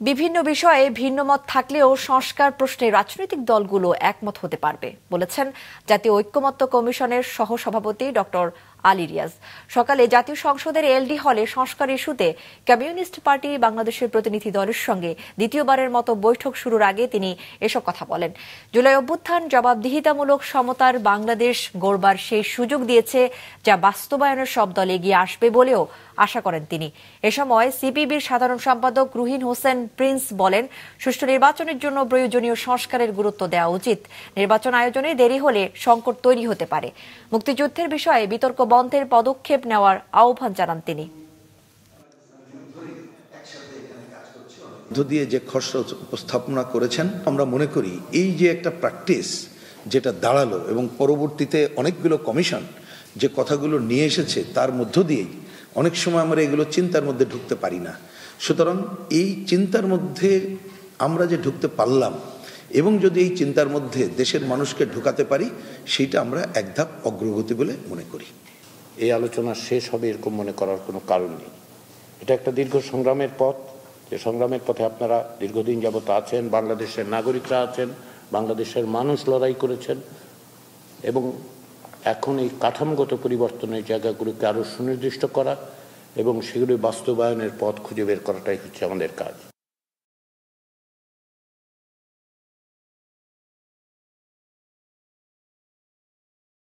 বিভিন্ন বিষয়ে ভিন্নমত থাকলেও সংস্কার প্রশ্নে রাজনৈতিক দলগুলো একমত হতে পারবে বলেছেন জাতীয় ঐক্যমত্য কমিশনের সহসভাপতি ডক্টর আলী রিয়াজ। সকালে জাতীয় সংসদের এলডি হলে সংস্কার ইস্যুতে কমিউনিস্ট পার্টি বাংলাদেশের প্রতিনিধি দলের সঙ্গে দ্বিতীয়বারের মতো বৈঠক শুরুর আগে তিনি এসব কথা বলেন। জুলাই অভ্যুত্থান জবাবদিহিতামূলক সমতার বাংলাদেশ গড়বার সেই সুযোগ দিয়েছে, যা বাস্তবায়নের সব দল এগিয়ে আসবে বলেও আশা করেন তিনি। এ সময় সিপিবির সাধারণ সম্পাদক রুহিন হোসেন প্রিন্স বলেন, সুষ্ঠু নির্বাচনের জন্য প্রয়োজনীয় সংস্কারের গুরুত্ব দেওয়া উচিত। নির্বাচন আয়োজনে দেরি হলে সংকট তৈরি হতে পারে। মুক্তিযুদ্ধের বিষয়ে বিতর্ক বন্ধের পদক্ষেপ নেওয়ার আহ্বান জানান তিনি। দিয়ে যে খসড়া উপস্থাপনা করেছেন, আমরা মনে করি এই যে একটা প্র্যাকটিস যেটা দাঁড়ালো এবং পরবর্তীতে অনেকগুলো কমিশন যে কথাগুলো নিয়ে এসেছে, তার মধ্য দিয়েই অনেক সময় আমরা এগুলো চিন্তার মধ্যে ঢুকতে পারি না। সুতরাং এই চিন্তার মধ্যে আমরা যে ঢুকতে পারলাম এবং যদি এই চিন্তার মধ্যে দেশের মানুষকে ঢুকাতে পারি, সেইটা আমরা এক ধাপ অগ্রগতি বলে মনে করি। এই আলোচনা শেষ হবে এরকম মনে করার কোনো কারণ নেই। এটা একটা দীর্ঘ সংগ্রামের পথ, যে সংগ্রামের পথে আপনারা দীর্ঘদিন যাবত আছেন, বাংলাদেশের নাগরিকরা আছেন, বাংলাদেশের মানুষ লড়াই করেছেন এবং এখন এই কাঠামোগত পরিবর্তনের জায়গাগুলোকে আরও সুনির্দিষ্ট করা এবং সেগুলি বাস্তবায়নের পথ খুঁজে বের করাটাই হচ্ছে আমাদের কাজ।